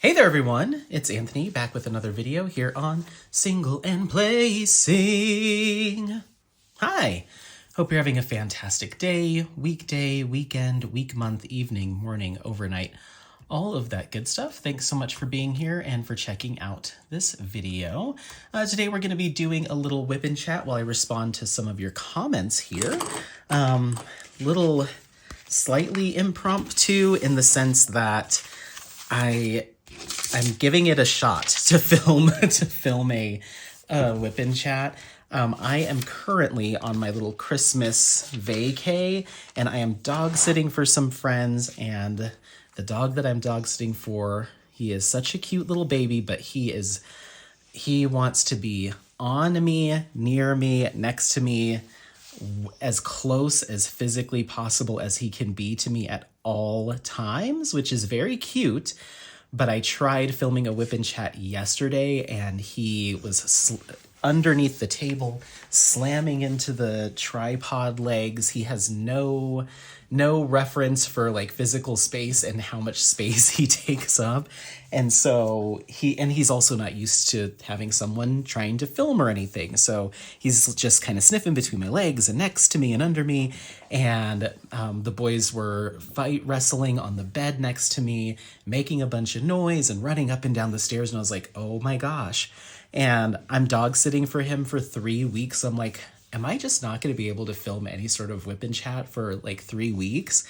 Hey there everyone, it's Anthony back with another video here on Single and Placing. Hi, hope you're having a fantastic day, weekday, weekend, week, month, evening, morning, overnight, all of that good stuff. Thanks so much for being here and for checking out this video. Today we're going to be doing a little WIP and chat while I respond to some of your comments here. Little slightly impromptu in the sense that I'm giving it a shot to film a WIP and chat. I am currently on my little Christmas vacay, and I am dog sitting for some friends, and the dog that I'm dog sitting for, he is such a cute little baby, but he wants to be on me, near me, next to me, as close as physically possible as he can be to me at all times, which is very cute. But I tried filming a WIP and chat yesterday, and he was underneath the table, slamming into the tripod legs. He has no reference for like physical space and how much space he takes up. And so he's also not used to having someone trying to film or anything. So he's just kind of sniffing between my legs and next to me and under me. And the boys were fight wrestling on the bed next to me, making a bunch of noise and running up and down the stairs. And I was like, oh my gosh. And I'm dog sitting for him for 3 weeks. I'm like, am I just not going to be able to film any sort of WIP and chat for like 3 weeks?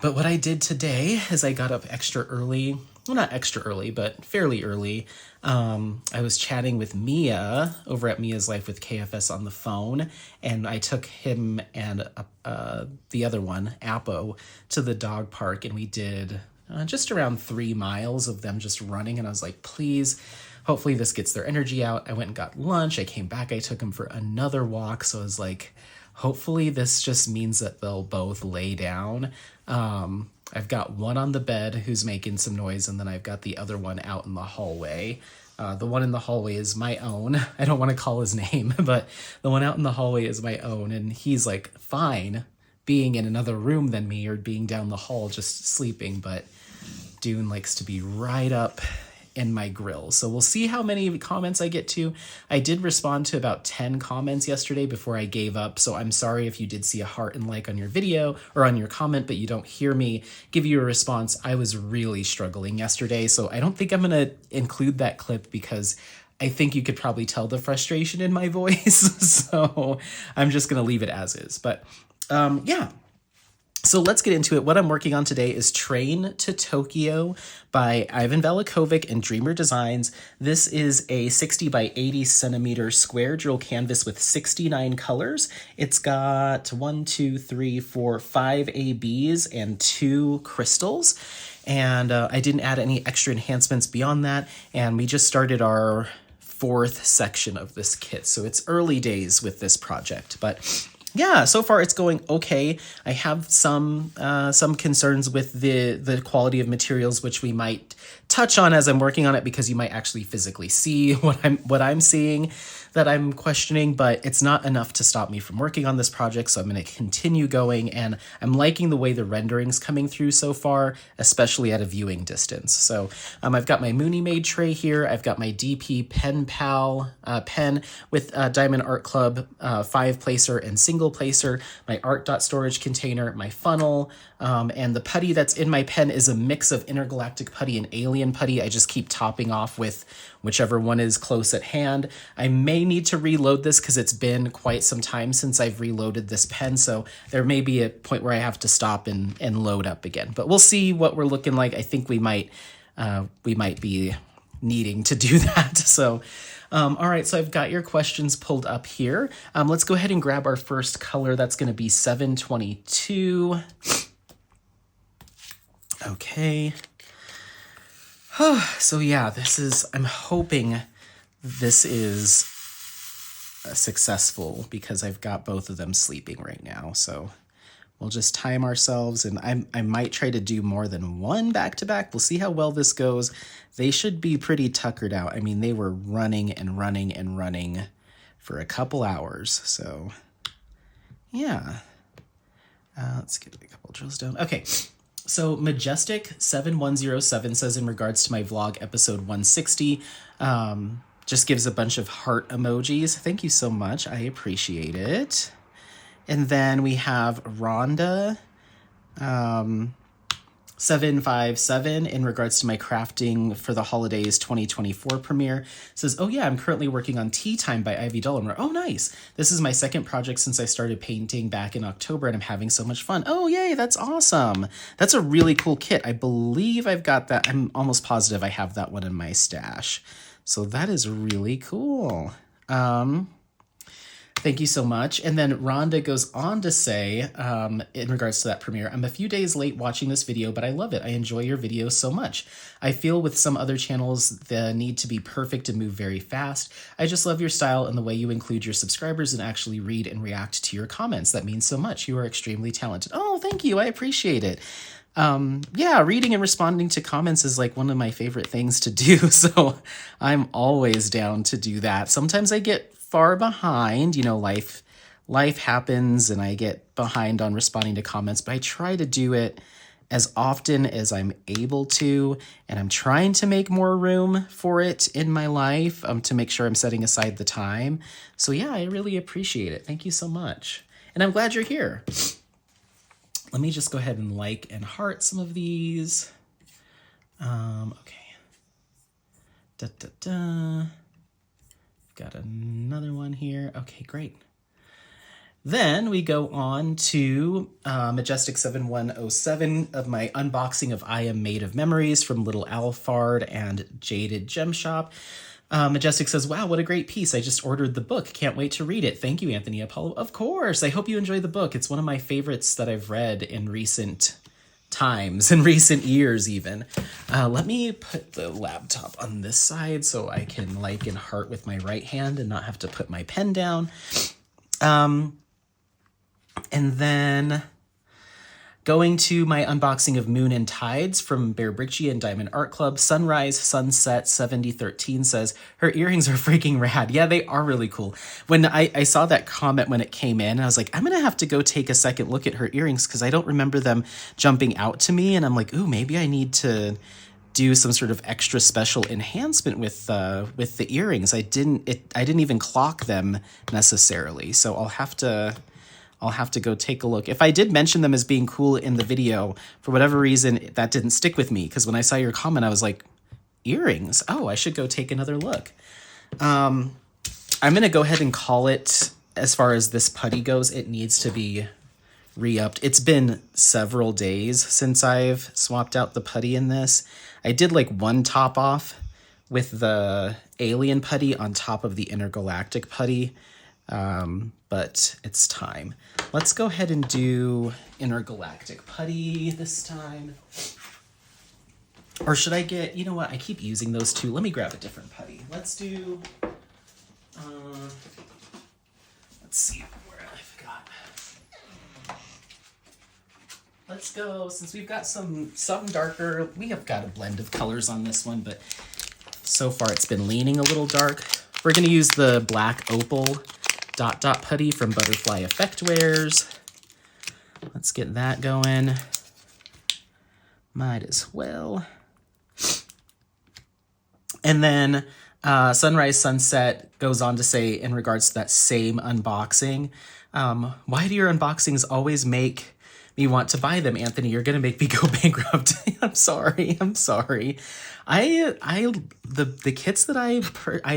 But what I did today is I got up extra early. Well, not extra early, but fairly early. I was chatting with Mia over at Mia's Life with KFS on the phone, and I took him and the other one, Appo, to the dog park, and we did just around 3 miles of them just running, and I was like, please, hopefully this gets their energy out. I went and got lunch. I came back. I took him for another walk, so I was like, hopefully this just means that they'll both lay down. I've got one on the bed who's making some noise, and then I've got the other one out in the hallway. The one in the hallway is my own. I don't want to call his name, but the one out in the hallway is my own, and he's like fine being in another room than me or being down the hall just sleeping, but Dune likes to be right up in my grill. So we'll see how many comments I get to. I did respond to about 10 comments yesterday before I gave up, so I'm sorry if you did see a heart and like on your video or on your comment, but you don't hear me give you a response. I was really struggling yesterday, so I don't think I'm gonna include that clip because I think you could probably tell the frustration in my voice. So I'm just gonna leave it as is. But yeah. So let's get into it. What I'm working on today is Train to Tokyo by Ivan Velikovic and Dreamer Designs. This is a 60 by 80 centimeter square drill canvas with 69 colors. It's got 1, 2, 3, 4, 5 ABs and 2 crystals. And I didn't add any extra enhancements beyond that. And we just started our 4th section of this kit. So it's early days with this project, but yeah, so far it's going okay. I have some concerns with the quality of materials, which we might touch on as I'm working on it, because you might actually physically see what I'm seeing that I'm questioning, but it's not enough to stop me from working on this project, so I'm going to continue going, and I'm liking the way the rendering's coming through so far, especially at a viewing distance. So I've got my Mooney Made tray here. I've got my DP Pen Pal pen with Diamond Art Club 5-placer and single placer, my art dot storage container, my funnel, and the putty that's in my pen is a mix of intergalactic putty and alien putty. I just keep topping off with whichever one is close at hand. I may need to reload this because it's been quite some time since I've reloaded this pen, so there may be a point where I have to stop and load up again. But we'll see what we're looking like. I think we might be needing to do that. So all right, so I've got your questions pulled up here. Let's go ahead and grab our first color. That's going to be 722. Okay. So yeah, I'm hoping this is successful because I've got both of them sleeping right now. So we'll just time ourselves, and I might try to do more than one back-to-back. We'll see how well this goes. They should be pretty tuckered out. I mean, they were running and running and running for a couple hours. So yeah, let's get a couple drills down. Okay. So Majestic7107 says, in regards to my vlog episode 160, just gives a bunch of heart emojis. Thank you so much. I appreciate it. And then we have Rhonda 757 in regards to my crafting for the holidays 2024 premiere. Says, oh yeah, I'm currently working on Tea Time by Ivy Dullenmer. Oh, nice. This is my second project since I started painting back in October, and I'm having so much fun. Oh, yay, that's awesome. That's a really cool kit. I believe I've got that. I'm almost positive I have that one in my stash. So that is really cool. Thank you so much. And then Rhonda goes on to say, in regards to that premiere, I'm a few days late watching this video, but I love it. I enjoy your videos so much. I feel with some other channels, the need to be perfect and move very fast. I just love your style and the way you include your subscribers and actually read and react to your comments. That means so much. You are extremely talented. Oh, thank you. I appreciate it. Yeah, reading and responding to comments is like one of my favorite things to do. So I'm always down to do that. Sometimes I get far behind, you know, life happens and I get behind on responding to comments, but I try to do it as often as I'm able to, and I'm trying to make more room for it in my life, to make sure I'm setting aside the time. So yeah, I really appreciate it. Thank you so much. And I'm glad you're here. Let me just go ahead and like and heart some of these. Okay. Got another one here. Okay, great. Then we go on to Majestic7107 of my unboxing of I Am Made of Memories from Little Alphard and Jaded Gem Shop. Majestic says, wow, what a great piece. I just ordered the book. Can't wait to read it. Thank you, Anthony Apollo. Of course. I hope you enjoy the book. It's one of my favorites that I've read in recent times, in recent years even. Let me put the laptop on this side so I can like and heart with my right hand and not have to put my pen down. And then going to my unboxing of Moon and Tides from Bear Brickgy and Diamond Art Club, Sunrise Sunset 7013 says, her earrings are freaking rad. Yeah, they are really cool. When I saw that comment when it came in, I was like, I'm going to have to go take a second look at her earrings because I don't remember them jumping out to me. And I'm like, ooh, maybe I need to do some sort of extra special enhancement with the earrings. I didn't even clock them necessarily. So I'll have to go take a look. If I did mention them as being cool in the video, for whatever reason, that didn't stick with me. Because when I saw your comment, I was like, earrings? Oh, I should go take another look. I'm going to go ahead and call it, as far as this putty goes, it needs to be re-upped. It's been several days since I've swapped out the putty in this. I did like one top off with the alien putty on top of the intergalactic putty. But it's time. Let's go ahead and do intergalactic putty this time. Or should I get, you know what? I keep using those two. Let me grab a different putty. Let's do, let's see where I've got. Let's go, since we've got some darker, we have got a blend of colors on this one, but so far it's been leaning a little dark. We're going to use the black opal dot putty from Butterfly Effect Wares. Let's get that going. Might as well. And then Sunrise Sunset goes on to say, in regards to that same unboxing, why do your unboxings always make me want to buy them, Anthony? You're gonna make me go bankrupt. I'm sorry. The kits that I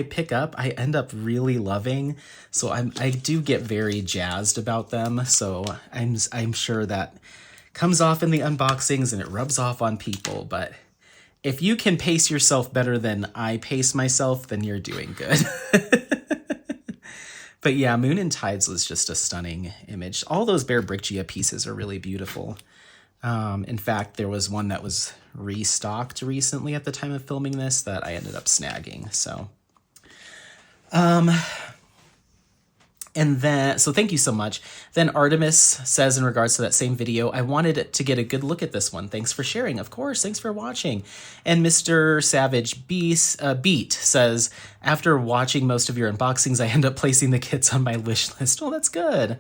pick up, I end up really loving. So I do get very jazzed about them. So I'm sure that comes off in the unboxings and it rubs off on people. But if you can pace yourself better than I pace myself, then you're doing good. But yeah, Moon and Tides was just a stunning image. All those Bear Brickgia pieces are really beautiful. In fact, there was one that was restocked recently at the time of filming this that I ended up snagging. So, and then, so thank you so much. Then Artemis says, in regards to that same video, I wanted to get a good look at this one. Thanks for sharing. Of course, thanks for watching. And Mr. Savage Beat says, after watching most of your unboxings, I end up placing the kits on my wish list. Oh, that's good.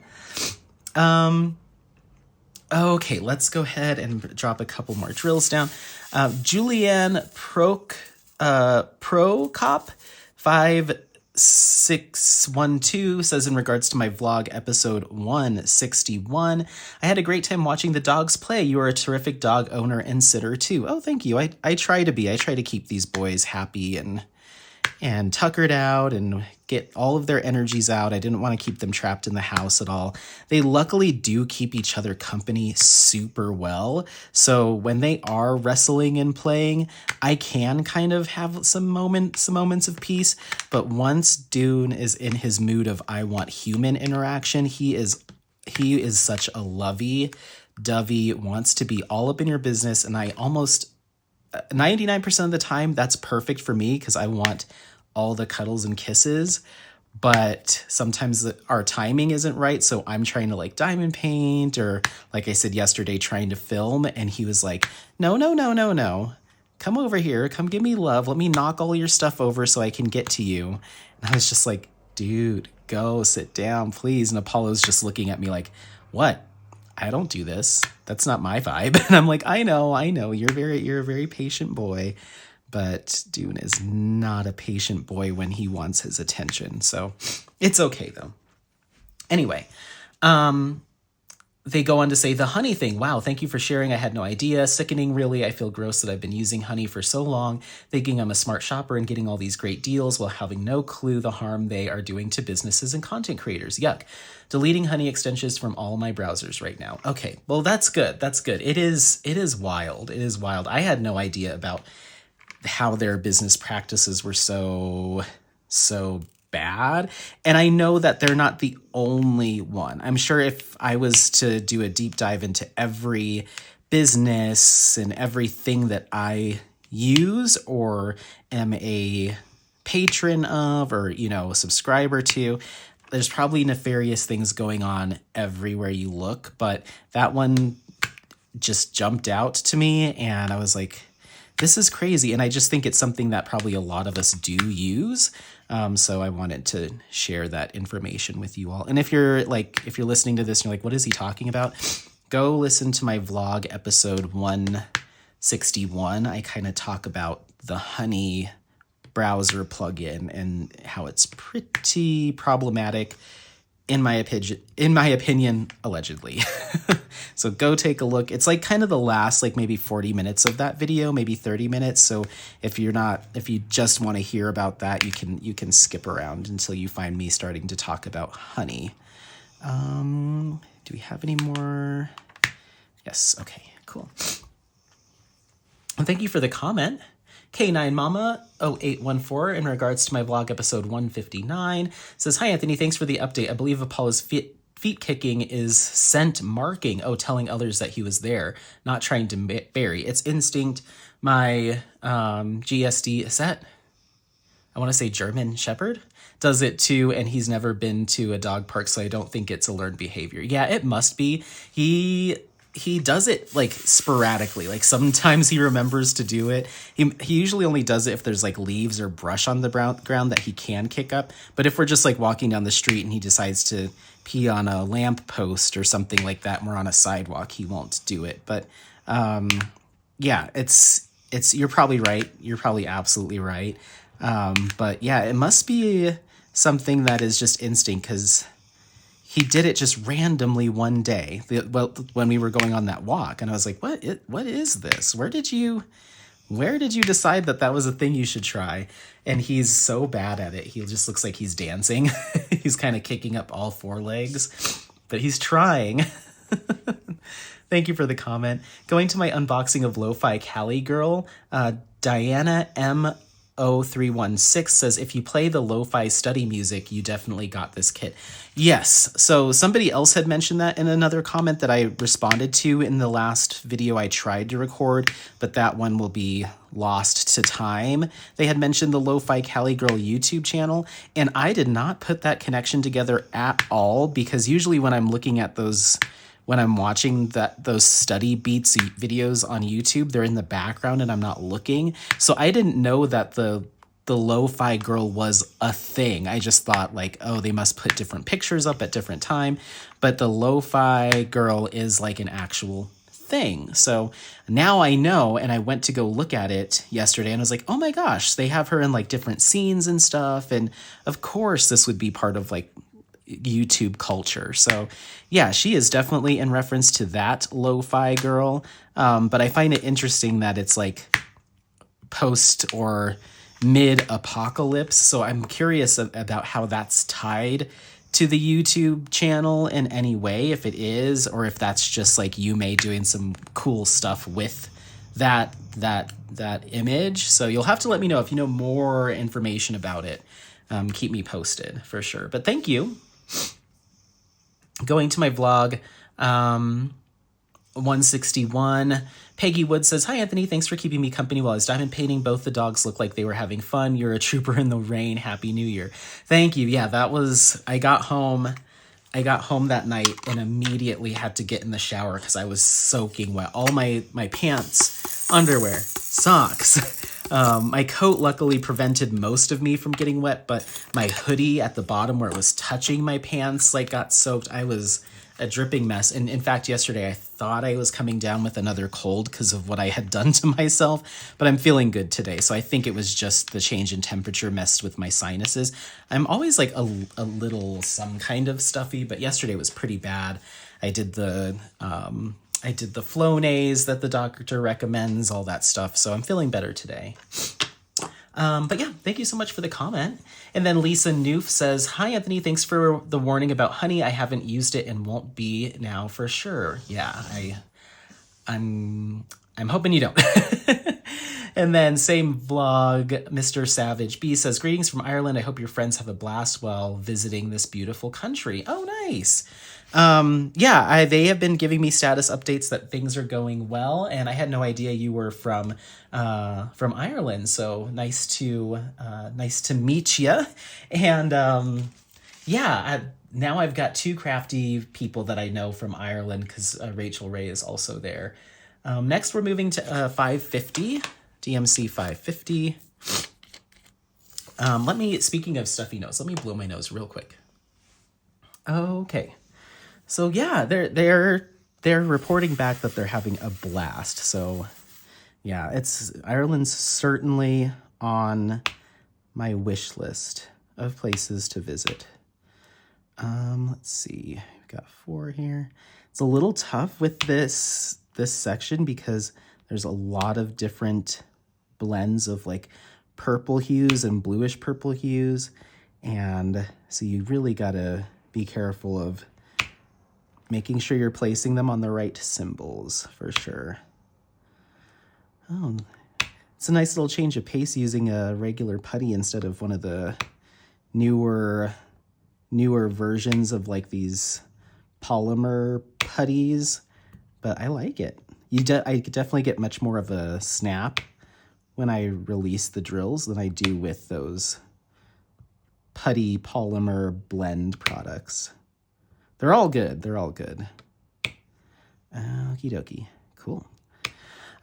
Okay, let's go ahead and drop a couple more drills down. Julianne Procop 5612 says, in regards to my vlog episode 161, I had a great time watching the dogs play. You are a terrific dog owner and sitter too. Oh, thank you. I try to be. I try to keep these boys happy and tuckered out and get all of their energies out. I didn't want to keep them trapped in the house at all. They luckily do keep each other company super well. So when they are wrestling and playing, I can kind of have some moments of peace. But once Dune is in his mood of I want human interaction, he is such a lovey-dovey, wants to be all up in your business. And I almost 99% of the time, that's perfect for me because I want all the cuddles and kisses, but sometimes our timing isn't right. So I'm trying to like diamond paint, or like I said yesterday, trying to film. And he was like, no. Come over here. Come give me love. Let me knock all your stuff over so I can get to you. And I was just like, dude, go sit down, please. And Apollo's just looking at me like, what? I don't do this. That's not my vibe. And I'm like, I know. You're a very patient boy, but Dune is not a patient boy when he wants his attention. So it's okay though. Anyway, they go on to say the honey thing. Wow, thank you for sharing. I had no idea. Sickening, really. I feel gross that I've been using honey for so long, thinking I'm a smart shopper and getting all these great deals while having no clue the harm they are doing to businesses and content creators. Yuck. Deleting honey extensions from all my browsers right now. Okay, well, that's good. It is wild. It is wild. I had no idea about how their business practices were so bad. And I know that they're not the only one. I'm sure if I was to do a deep dive into every business and everything that I use or am a patron of, or, a subscriber to, there's probably nefarious things going on everywhere you look. But that one just jumped out to me and I was like, this is crazy. And I just think it's something that probably a lot of us do use. So I wanted to share that information with you all. And if you're listening to this and you're like, what is he talking about? Go listen to my vlog episode 161. I kind of talk about the honey browser plugin and how it's pretty problematic in my opinion, allegedly. So go take a look. It's like kind of the last maybe 40 minutes of that video, maybe 30 minutes. So if you just want to hear about that, you can skip around until you find me starting to talk about honey. Do we have any more? Yes. Okay, cool. And thank you for the comment. K9 Mama 0814 in regards to my vlog episode 159 says, hi Anthony, thanks for the update. I believe Apollo's feet kicking is scent marking. Oh, telling others that he was there, not trying to bury. It's instinct. My GSD, is that, I want to say German Shepherd, does it too, and he's never been to a dog park, so I don't think it's a learned behavior. Yeah, it must be. He does it sporadically. Sometimes he remembers to do it. He usually only does it if there's leaves or brush on the ground that he can kick up. But if we're just walking down the street and he decides to pee on a lamp post or something like that and we're on a sidewalk, he won't do it. But yeah, it's you're probably right. You're probably absolutely right. But yeah, it must be something that is just instinct, because he did it just randomly one day when we were going on that walk. And I was like, what is this? Where did you decide that was a thing you should try? And he's so bad at it. He just looks like he's dancing. He's kind of kicking up all four legs, but he's trying. Thank you for the comment. Going to my unboxing of Lo-Fi Cali Girl, Diana M0316 says, if you play the lo-fi study music, you definitely got this kit. Yes. So somebody else had mentioned that in another comment that I responded to in the last video I tried to record, but that one will be lost to time. They had mentioned the Lo-Fi Cali Girl YouTube channel, and I did not put that connection together at all, because usually when I'm looking at those, when I'm watching those study beats videos on YouTube, they're in the background and I'm not looking. So I didn't know that the the lo-fi girl was a thing. I just thought like, oh, they must put different pictures up at different time, but the lo-fi girl is like an actual thing. So now I know, and I went to go look at it yesterday and I was like, oh my gosh, they have her in like different scenes and stuff. And of course this would be part of like YouTube culture. So yeah, she is definitely in reference to that lo-fi girl. But I find it interesting that it's like post or mid-apocalypse. So I'm curious about how that's tied to the YouTube channel in any way, if it is, or if that's just like Yume doing some cool stuff with that image. So you'll have to let me know if you know more information about it. Keep me posted for sure. But thank you. Going to my vlog, 161. Peggy Wood says, hi, Anthony. Thanks for keeping me company while I was diamond painting. Both the dogs look like they were having fun. You're a trooper in the rain. Happy New Year. Thank you. Yeah, that was, I got home that night and immediately had to get in the shower because I was soaking wet. All my pants, underwear, socks. My coat luckily prevented most of me from getting wet, but my hoodie at the bottom where it was touching my pants like got soaked. I was a dripping mess. And in fact, yesterday I thought I was coming down with another cold because of what I had done to myself, but I'm feeling good today. So I think it was just the change in temperature messed with my sinuses. I'm always like a little some kind of stuffy, but yesterday was pretty bad. I did the Flonase that the doctor recommends, all that stuff. So I'm feeling better today. But yeah, thank you so much for the comment. And then Lisa Noof says, hi, Anthony, thanks for the warning about honey. I haven't used it and won't be now for sure. Yeah, I'm hoping you don't. And then same vlog, Mr. Savage B says, greetings from Ireland. I hope your friends have a blast while visiting this beautiful country. Oh, nice. Yeah, they have been giving me status updates that things are going well, and I had no idea you were from Ireland. So nice to meet you. And yeah, now I've got two crafty people that I know from Ireland because Rachel Ray is also there. Next, we're moving to 550, DMC 550. Speaking of stuffy nose, let me blow my nose real quick. Okay. So yeah, they're reporting back that they're having a blast. So yeah, Ireland's certainly on my wish list of places to visit. Let's see, we've got 4 here. It's a little tough with this section because there's a lot of different blends of like purple hues and bluish purple hues, and so you really gotta be careful of making sure you're placing them on the right symbols for sure. Oh, it's a nice little change of pace using a regular putty instead of one of the newer versions of like these polymer putties, but I like it. I could definitely get much more of a snap when I release the drills than I do with those putty polymer blend products. They're all good. They're all good. Okie dokie. Cool.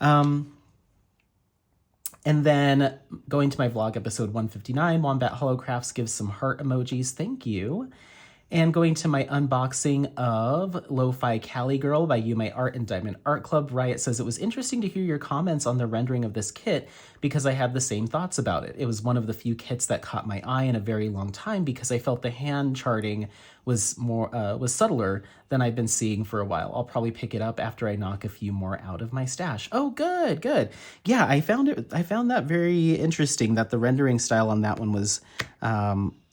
And then going to my vlog episode 159, Wombat Holocrafts gives some heart emojis. Thank you. And going to my unboxing of Lo-Fi Cali Girl by Yume Art and Diamond Art Club, Riot says, it was interesting to hear your comments on the rendering of this kit because I had the same thoughts about it. It was one of the few kits that caught my eye in a very long time because I felt the hand charting was subtler than I've been seeing for a while. I'll probably pick it up after I knock a few more out of my stash. Oh, good, good. Yeah, I found that very interesting that the rendering style on that one was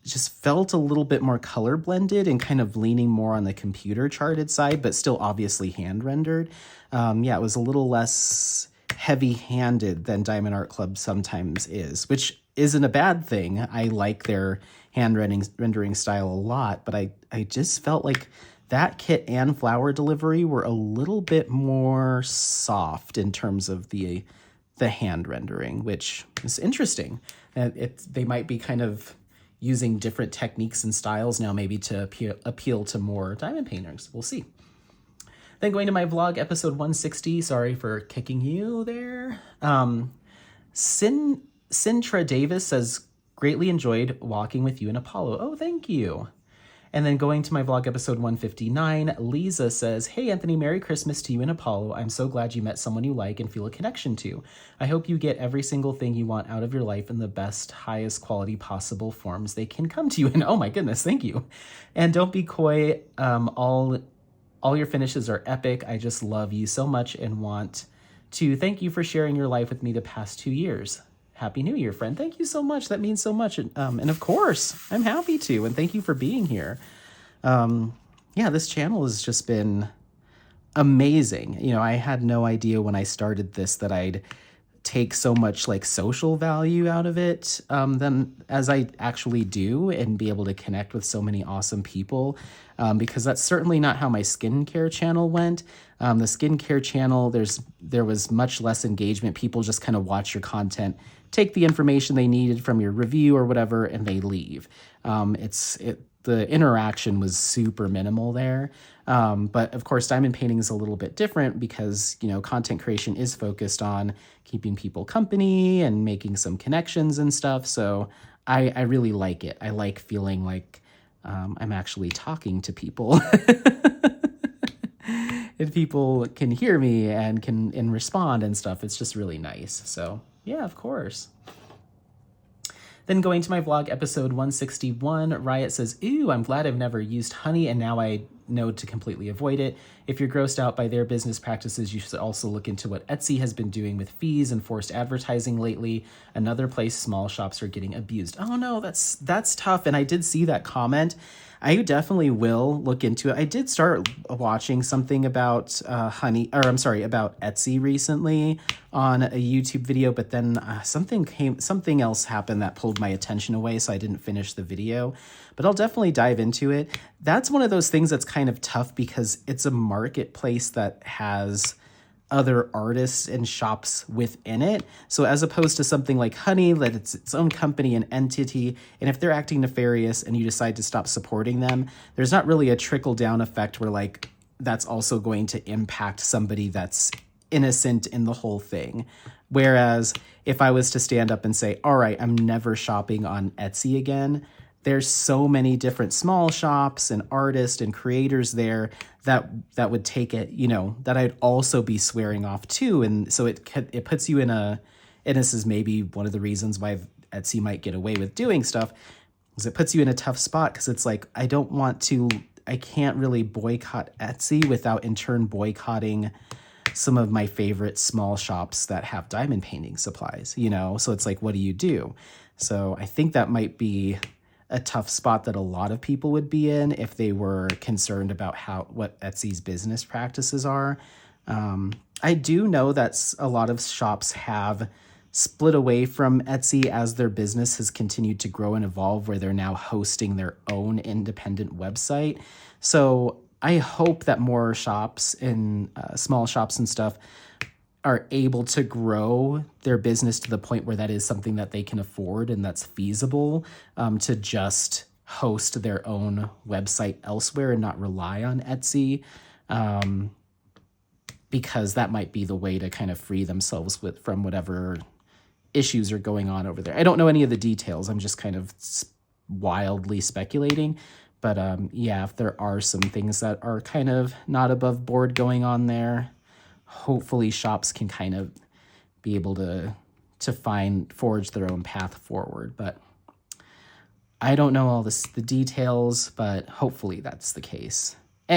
just felt a little bit more color blended and kind of leaning more on the computer charted side, but still obviously hand rendered. Yeah, it was a little less heavy handed than Diamond Art Club sometimes is, which isn't a bad thing. I like their hand rendering style a lot, but I just felt like that kit and flower delivery were a little bit more soft in terms of the hand rendering, which is interesting. They might be kind of using different techniques and styles now maybe to appeal to more diamond painters. We'll see. Then going to my vlog, episode 160. Sorry for kicking you there. Sintra Davis says, greatly enjoyed walking with you and Apollo. Oh, thank you. And then going to my vlog episode 159, Lisa says, hey, Anthony, Merry Christmas to you and Apollo. I'm so glad you met someone you like and feel a connection to. I hope you get every single thing you want out of your life in the best, highest quality possible forms they can come to you. And oh my goodness, thank you. And don't be coy. All your finishes are epic. I just love you so much and want to thank you for sharing your life with me the past 2 years. Happy New Year, friend. Thank you so much. That means so much. And of course, I'm happy to. And thank you for being here. Yeah, this channel has just been amazing. You know, I had no idea when I started this that I'd take so much like social value out of it than as I actually do, and be able to connect with so many awesome people, because that's certainly not how my skincare channel went. The skincare channel, there was much less engagement. People just kind of watch your content, take the information they needed from your review or whatever, and they leave. The interaction was super minimal there. But of course, diamond painting is a little bit different because, you know, content creation is focused on keeping people company and making some connections and stuff. So I really like it. I like feeling like I'm actually talking to people. And people can hear me and can respond and stuff. It's just really nice. So yeah, of course. Then going to my vlog episode 161, Riot says, ooh, I'm glad I've never used honey and now I know to completely avoid it. If you're grossed out by their business practices, you should also look into what Etsy has been doing with fees and forced advertising lately. Another place small shops are getting abused. Oh no, that's tough. And I did see that comment. I definitely will look into it. I did start watching something about about Etsy recently on a YouTube video, but then something else happened that pulled my attention away, so I didn't finish the video. But I'll definitely dive into it. That's one of those things that's kind of tough because it's a marketplace that has other artists and shops within it. So as opposed to something like Honey, that it's its own company and entity, and if they're acting nefarious and you decide to stop supporting them, there's not really a trickle-down effect where like that's also going to impact somebody that's innocent in the whole thing. Whereas if I was to stand up and say, all right, I'm never shopping on Etsy again, there's so many different small shops and artists and creators there that would take it, you know, that I'd also be swearing off too. And so it puts you in and this is maybe one of the reasons why Etsy might get away with doing stuff, is it puts you in a tough spot because it's like, I can't really boycott Etsy without in turn boycotting some of my favorite small shops that have diamond painting supplies, you know? So it's like, what do you do? So I think that might be a tough spot that a lot of people would be in if they were concerned about what Etsy's business practices are. I do know that a lot of shops have split away from Etsy as their business has continued to grow and evolve, where they're now hosting their own independent website. So I hope that more shops and small shops and stuff are able to grow their business to the point where that is something that they can afford and that's feasible, to just host their own website elsewhere and not rely on Etsy, because that might be the way to kind of free themselves from whatever issues are going on over there. I don't know any of the details. I'm just kind of wildly speculating. But yeah, if there are some things that are kind of not above board going on there, hopefully shops can kind of be able to forge their own path forward. But I don't know all the details, but hopefully that's the case.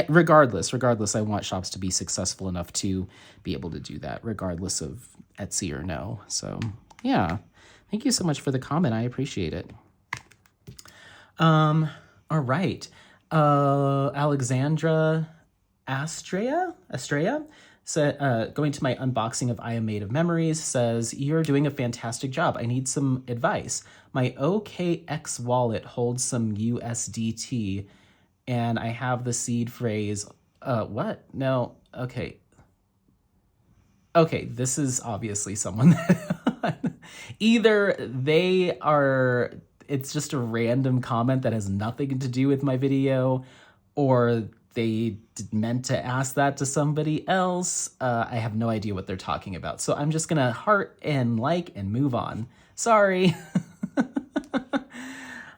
Regardless, I want shops to be successful enough to be able to do that, regardless of Etsy or no. So yeah, thank you so much for the comment. I appreciate it. All right. Alexandra Estrella, going to my unboxing of I Am Made of Memories, says, you're doing a fantastic job. I need some advice. My OKX wallet holds some USDT, and I have the seed phrase, what? No, okay. Okay, this is obviously someone that either it's just a random comment that has nothing to do with my video, or they meant to ask that to somebody else. I have no idea what they're talking about. So I'm just gonna heart and like and move on. Sorry.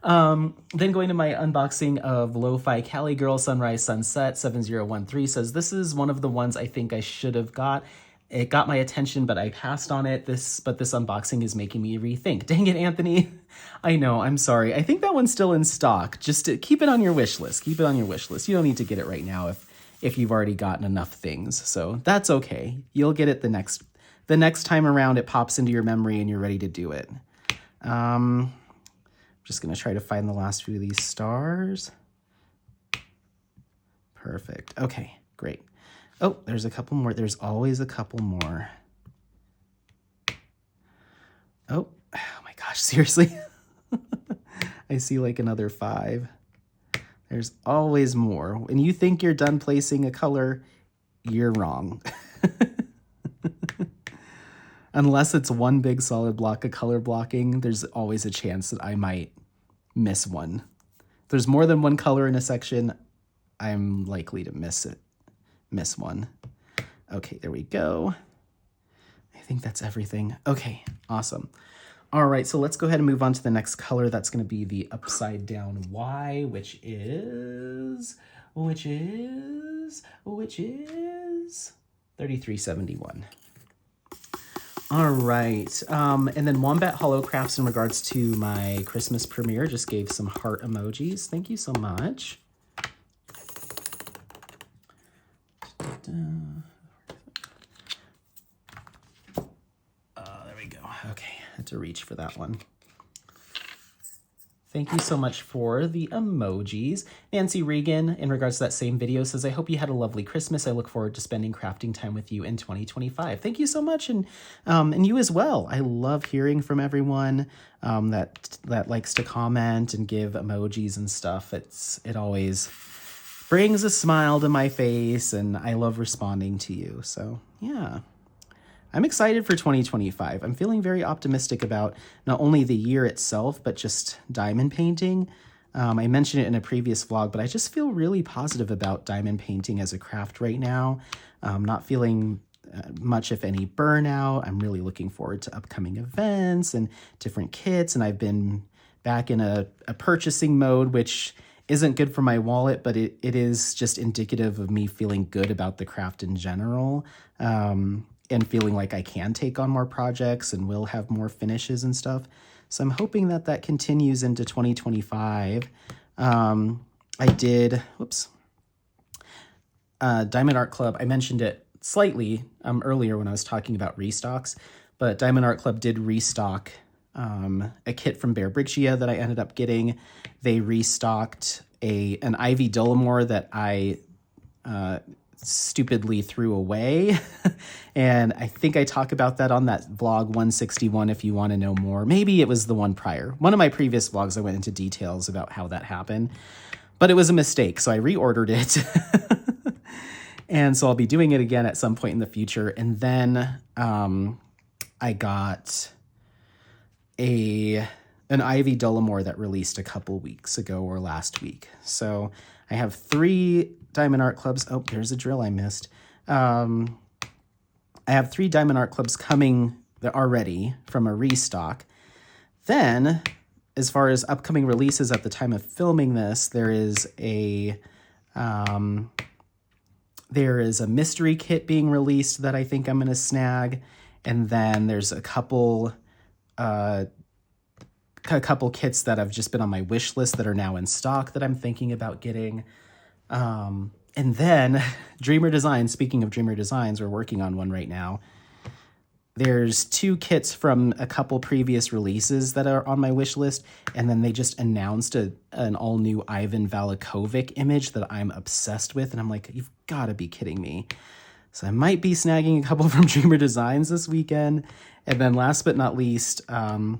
Then going to my unboxing of Lo-Fi Cali Girl Sunrise Sunset 7013 says, this is one of the ones I think I should have got. It got my attention, but I passed on it. But this unboxing is making me rethink. Dang it, Anthony. I know, I'm sorry. I think that one's still in stock. Just keep it on your wish list. Keep it on your wish list. You don't need to get it right now if you've already gotten enough things. So that's okay. You'll get it the next time around it pops into your memory and you're ready to do it. Just going to try to find the last few of these stars. Perfect. Okay, great. Oh, there's a couple more. There's always a couple more. Oh my gosh, seriously? I see like another 5. There's always more. When you think you're done placing a color, you're wrong. Unless it's one big solid block of color blocking, there's always a chance that I might miss one. If there's more than one color in a section, I'm likely to miss one. Okay, there we go. I think that's everything. Okay, awesome. All right, so let's go ahead and move on to the next color. That's going to be the upside down Y, which is 3371. All right, and then Wombat Hollow Crafts in regards to my Christmas premiere just gave some heart emojis. Thank you so much. There we go. Okay, I had to reach for that one. Thank you so much for the emojis. Nancy Regan, in regards to that same video, says, I hope you had a lovely Christmas. I look forward to spending crafting time with you in 2025. Thank you so much, and you as well. I love hearing from everyone that likes to comment and give emojis and stuff. It always brings a smile to my face, and I love responding to you. So, yeah. I'm excited for 2025. I'm feeling very optimistic about not only the year itself, but just diamond painting. I mentioned it in a previous vlog, but I just feel really positive about diamond painting as a craft right now. Not feeling much, if any, burnout. I'm really looking forward to upcoming events and different kits, and I've been back in a purchasing mode, which isn't good for my wallet, but it is just indicative of me feeling good about the craft in general. And feeling like I can take on more projects and will have more finishes and stuff. So I'm hoping that that continues into 2025. I did, Diamond Art Club, I mentioned it slightly earlier when I was talking about restocks, but Diamond Art Club did restock a kit from Bear Briccia that I ended up getting. They restocked an Ivy Dollamore that I stupidly threw away. And I think I talk about that on that vlog 161 if you want to know more. Maybe it was the one prior. One of my previous vlogs, I went into details about how that happened, but it was a mistake. So I reordered it. And so I'll be doing it again at some point in the future. And then I got an Ivy Dollamore that released a couple weeks ago or last week. So I have 3 Diamond Art Clubs. Oh, there's a drill I missed. I have 3 Diamond Art Clubs coming already from a restock. Then, as far as upcoming releases at the time of filming this, there is a mystery kit being released that I think I'm going to snag. And then there's a couple kits that have just been on my wish list that are now in stock that I'm thinking about getting. And then Dreamer Designs, speaking of Dreamer Designs, we're working on one right now. There's 2 kits from a couple previous releases that are on my wish list. And then they just announced an all new Ivan Valikovic image that I'm obsessed with. And I'm like, you've got to be kidding me. So I might be snagging a couple from Dreamer Designs this weekend. And then last but not least, I've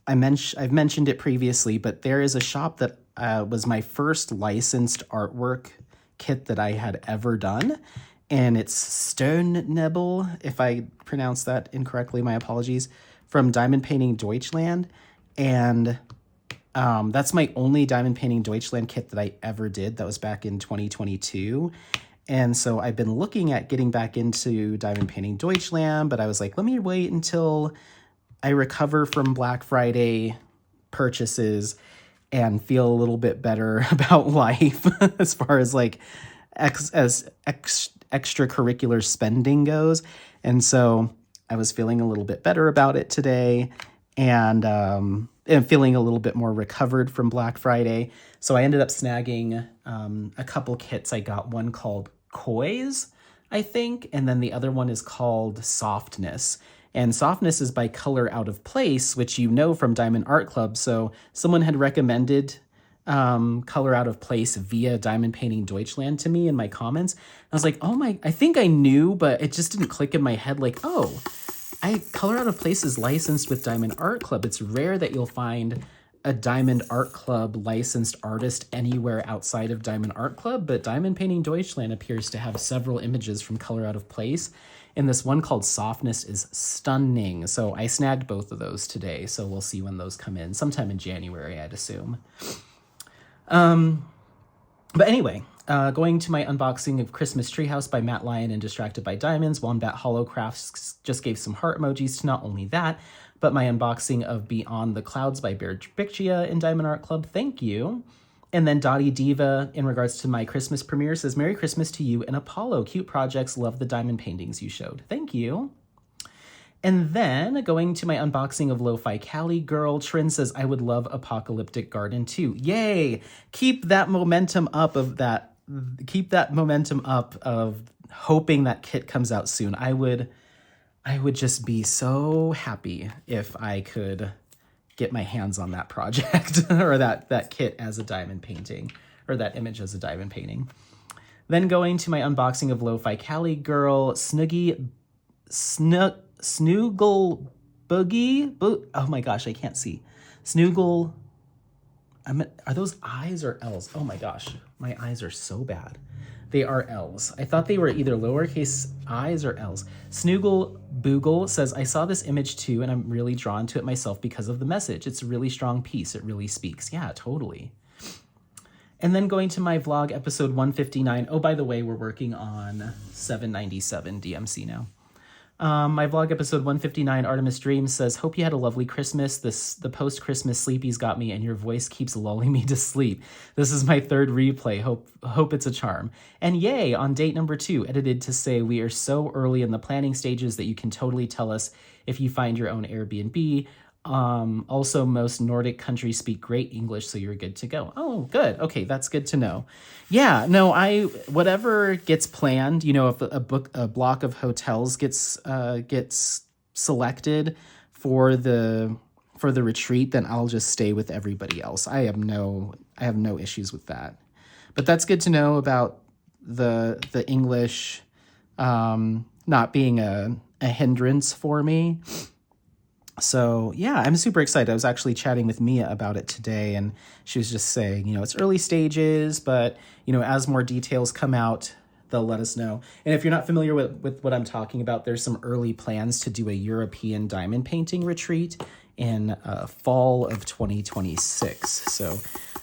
mentioned it previously, but there is a shop that was my first licensed artwork kit that I had ever done, and it's Stone Nebel, if I pronounced that incorrectly, my apologies, from Diamond Painting Deutschland, and that's my only Diamond Painting Deutschland kit that I ever did. That was back in 2022, and so I've been looking at getting back into Diamond Painting Deutschland, but I was like, let me wait until I recover from Black Friday purchases and feel a little bit better about life as far as like extracurricular spending goes. And so I was feeling a little bit better about it today, and feeling a little bit more recovered from Black Friday. So I ended up snagging a couple kits. I got one called Koi's, I think, and then the other one is called Softness. And Softness is by Color Out of Place, which you know from Diamond Art Club. So someone had recommended Color Out of Place via Diamond Painting Deutschland to me in my comments. I was like, oh my, I think I knew, but it just didn't click in my head. Like, oh, Color Out of Place is licensed with Diamond Art Club. It's rare that you'll find a Diamond Art Club licensed artist anywhere outside of Diamond Art Club, but Diamond Painting Deutschland appears to have several images from Color Out of Place, and this one called Softness is stunning. So I snagged both of those today, so we'll see when those come in. Sometime in January, I'd assume. But anyway, going to my unboxing of Christmas Treehouse by Matt Lyon and Distracted by Diamonds. Wombat Holocrafts just gave some heart emojis to not only that, but my unboxing of Beyond the Clouds by Bear Biccia in Diamond Art Club. Thank you. And then Dottie Diva, in regards to my Christmas premiere, says, Merry Christmas to you and Apollo. Cute projects. Love the diamond paintings you showed. Thank you. And then going to my unboxing of Lo-Fi Cali Girl, Trin says, I would love Apocalyptic Garden too. Yay! Keep that momentum up of hoping that kit comes out soon. I would just be so happy if I could get my hands on that project or that kit as a diamond painting, or that image as a diamond painting. Then going to my unboxing of Lo-Fi Cali Girl, Snoogle Boogie. Oh my gosh, I can't see. Snoogle. Are those I's or L's? Oh my gosh, my eyes are so bad. They are L's. I thought they were either lowercase i's or L's. Snoogle Boogle says, I saw this image too, and I'm really drawn to it myself because of the message. It's a really strong piece. It really speaks. Yeah, totally. And then going to my vlog episode 159. Oh, by the way, we're working on 797 DMC now. My vlog episode 159, Artemis Dreams, says, hope you had a lovely Christmas. The post-Christmas sleepies got me, and your voice keeps lulling me to sleep. This is my third replay. Hope it's a charm. And yay, on date number 2, edited to say, we are so early in the planning stages that you can totally tell us if you find your own Airbnb. Also, most Nordic countries speak great English, so you're good to go. Oh, good. Okay, that's good to know. Yeah, no, whatever gets planned, you know, if a block of hotels gets selected for the retreat, then I'll just stay with everybody else. I have no issues with that. But that's good to know about the English not being a hindrance for me. So yeah, I'm super excited. I was actually chatting with Mia about it today, and she was just saying, you know, it's early stages, but, you know, as more details come out, they'll let us know. And if you're not familiar with what I'm talking about, there's some early plans to do a European diamond painting retreat in fall of 2026. So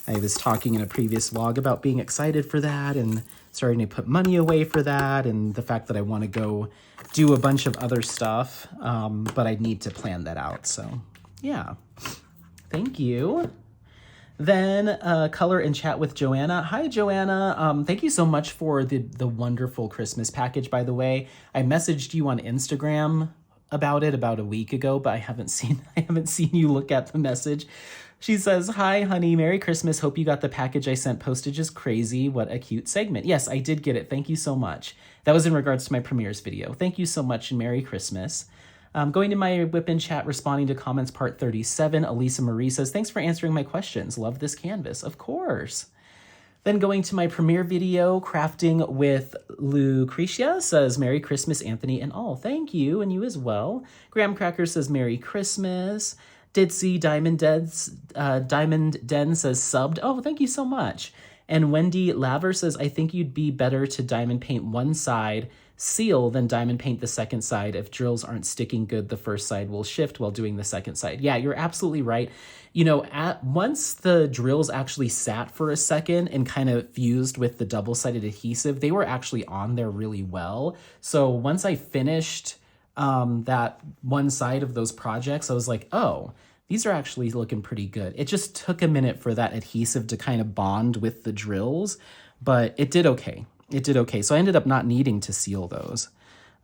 I was talking in a previous vlog about being excited for that and starting to put money away for that, and the fact that I want to go do a bunch of other stuff, but I need to plan that out. So yeah, thank you. Then color and chat with Joanna. Hi, Joanna. Thank you so much for the wonderful Christmas package, by the way. I messaged you on Instagram about it about a week ago, but I haven't seen you look at the message. She says, hi, honey, Merry Christmas. Hope you got the package I sent. Postage is crazy. What a cute segment. Yes, I did get it. Thank you so much. That was in regards to my premieres video. Thank you so much, and Merry Christmas. Going to my WIP in chat, responding to comments part 37. Elisa Marie says, thanks for answering my questions. Love this canvas. Of course. Then going to my premiere video, Crafting with Lucretia, says, Merry Christmas, Anthony and all. Thank you, and you as well. Graham Cracker says, Merry Christmas. Ditzy Diamond Den says, subbed. Oh, thank you so much. And Wendy Laver says, I think you'd be better to diamond paint one side, seal, than diamond paint the second side. If drills aren't sticking good, the first side will shift while doing the second side. Yeah, you're absolutely right. You know, once the drills actually sat for a second and kind of fused with the double-sided adhesive, they were actually on there really well. So once I finished that one side of those projects, I was like, oh, these are actually looking pretty good. It just took a minute for that adhesive to kind of bond with the drills, but it did okay. It did okay. So I ended up not needing to seal those.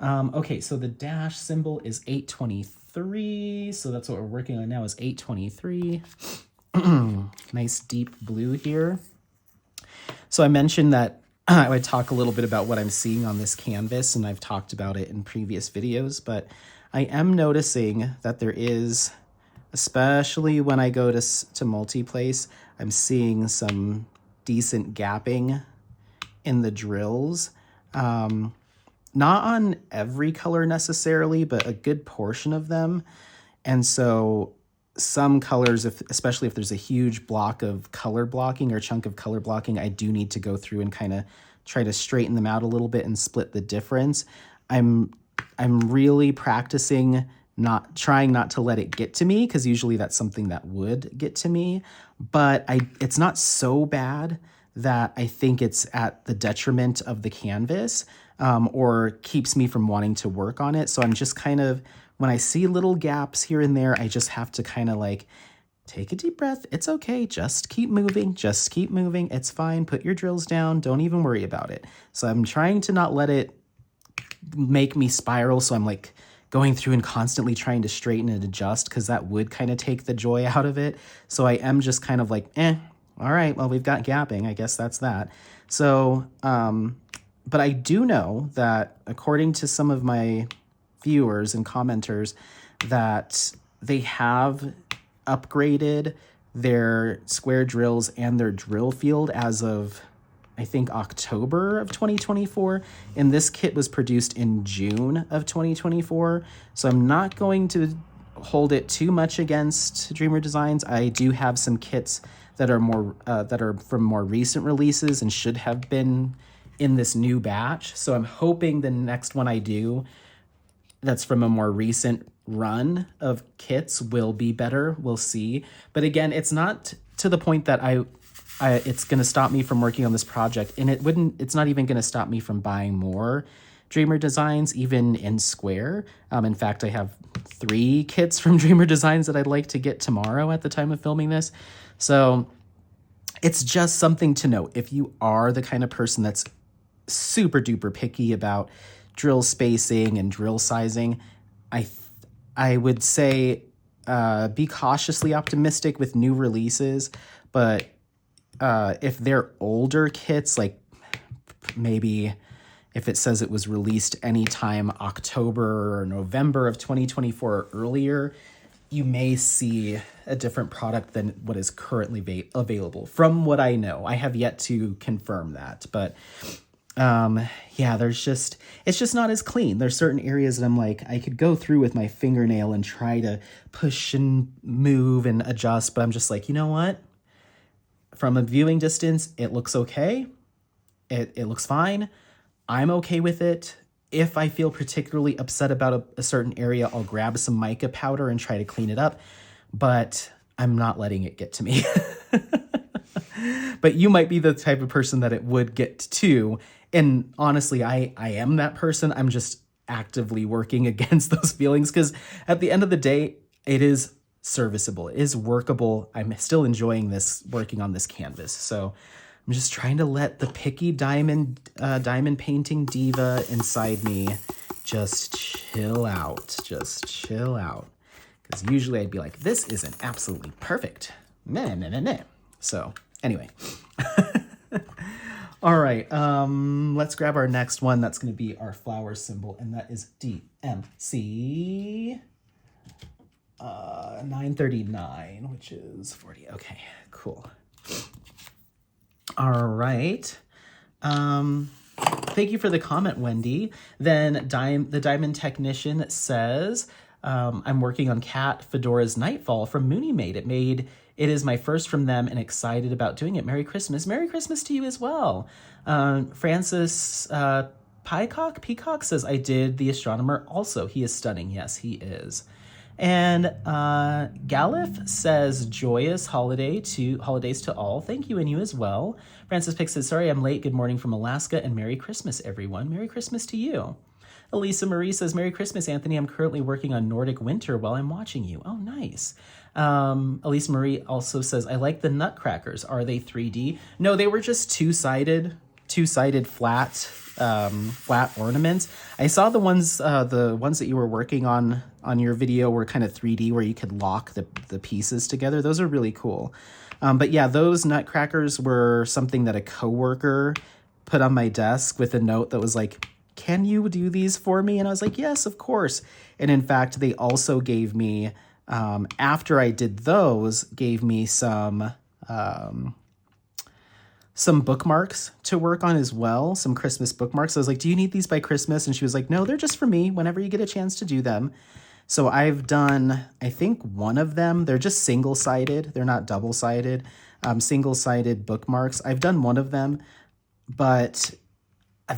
Okay, so the dash symbol is 823. So that's what we're working on now is 823. Nice deep blue here. So I mentioned that I would talk a little bit about what I'm seeing on this canvas, and I've talked about it in previous videos, but I am noticing that there is, especially when I go to multi-place, I'm seeing some decent gapping in the drills. Not on every color necessarily, but a good portion of them. And so some colors, especially if there's a huge block of color blocking or chunk of color blocking, I do need to go through and kind of try to straighten them out a little bit and split the difference. I'm really practicing trying not to let it get to me, because usually that's something that would get to me, but it's not so bad that I think it's at the detriment of the canvas, or keeps me from wanting to work on it. So I'm just kind of, when I see little gaps here and there, I just have to kind of like take a deep breath. It's okay. Just keep moving. Just keep moving. It's fine. Put your drills down. Don't even worry about it. So I'm trying to not let it make me spiral. So I'm like going through and constantly trying to straighten and adjust, because that would kind of take the joy out of it. So I am just kind of like, all right, well, we've got gapping. I guess that's that. So, but I do know that according to some of my viewers and commenters, that they have upgraded their square drills and their drill field as of, I think, October of 2024. And this kit was produced in June of 2024. So I'm not going to hold it too much against Dreamer Designs. I do have some kits that are more that are from more recent releases and should have been in this new batch. So I'm hoping the next one I do that's from a more recent run of kits will be better. We'll see. But again, it's not to the point that it's going to stop me from working on this project, and it's not even going to stop me from buying more Dreamer Designs, even in square. In fact, I have 3 kits from Dreamer Designs that I'd like to get tomorrow at the time of filming this. So it's just something to note. If you are the kind of person that's super duper picky about drill spacing and drill sizing, I would say be cautiously optimistic with new releases. But if they're older kits, like maybe if it says it was released anytime October or November of 2024 or earlier, you may see a different product than what is currently available. From what I know, I have yet to confirm that, but yeah, it's just not as clean. There's certain areas that I'm like, I could go through with my fingernail and try to push and move and adjust, but I'm just like, you know what? From a viewing distance, it looks okay. It looks fine. I'm okay with it. If I feel particularly upset about a certain area, I'll grab some mica powder and try to clean it up, but I'm not letting it get to me. But you might be the type of person that it would get to. And honestly, I am that person. I'm just actively working against those feelings, because at the end of the day, it is serviceable. It is workable. I'm still enjoying working on this canvas. So I'm just trying to let the picky diamond painting diva inside me just chill out. Just chill out. Because usually I'd be like, this isn't absolutely perfect. Meh, meh, meh, meh. So anyway. All right, let's grab our next one. That's going to be our flower symbol, and that is DMC 939, which is 40. Okay, cool. All right. Thank you for the comment, Wendy. Then the Diamond Technician says, I'm working on Cat Fedora's Nightfall from Mooney Made. It is my first from them and excited about doing it. Merry Christmas. Merry Christmas to you as well. Francis Peacock says, I did The Astronomer also. He is stunning. Yes, he is. And Galif says, joyous holidays to all. Thank you, and you as well. Francis Pick says, sorry I'm late. Good morning from Alaska, and Merry Christmas, everyone. Merry Christmas to you. Elisa Marie says, Merry Christmas, Anthony. I'm currently working on Nordic Winter while I'm watching you. Oh, nice. Elisa Marie also says, I like the nutcrackers. Are they 3D? No, they were just two-sided flat ornaments. I saw the ones that you were working on your video were kind of 3D, where you could lock the pieces together. Those are really cool. But yeah, those nutcrackers were something that a coworker put on my desk with a note that was like, can you do these for me? And I was like, yes, of course. And in fact, they also gave me, after I did those, gave me some bookmarks to work on as well, some Christmas bookmarks. I was like, do you need these by Christmas? And she was like, no, they're just for me whenever you get a chance to do them. So I've done, I think, one of them. They're just single-sided. They're not double-sided. Single-sided bookmarks. I've done one of them, but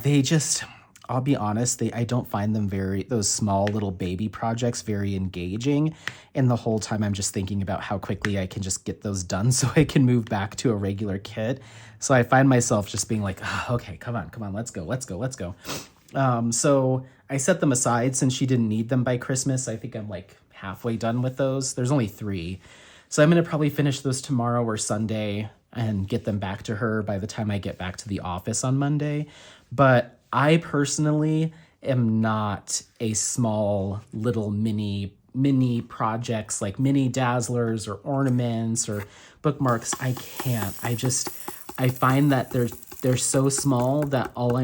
they just, I'll be honest, I don't find them those small little baby projects very engaging. And the whole time I'm just thinking about how quickly I can just get those done so I can move back to a regular kit. So I find myself just being like, oh, okay, come on, let's go. So I set them aside since she didn't need them by Christmas. I think I'm like halfway done with those. There's only 3. So I'm going to probably finish those tomorrow or Sunday and get them back to her by the time I get back to the office on Monday. But I personally am not a small little mini projects like mini dazzlers or ornaments or bookmarks. I can't. I find that they're so small that all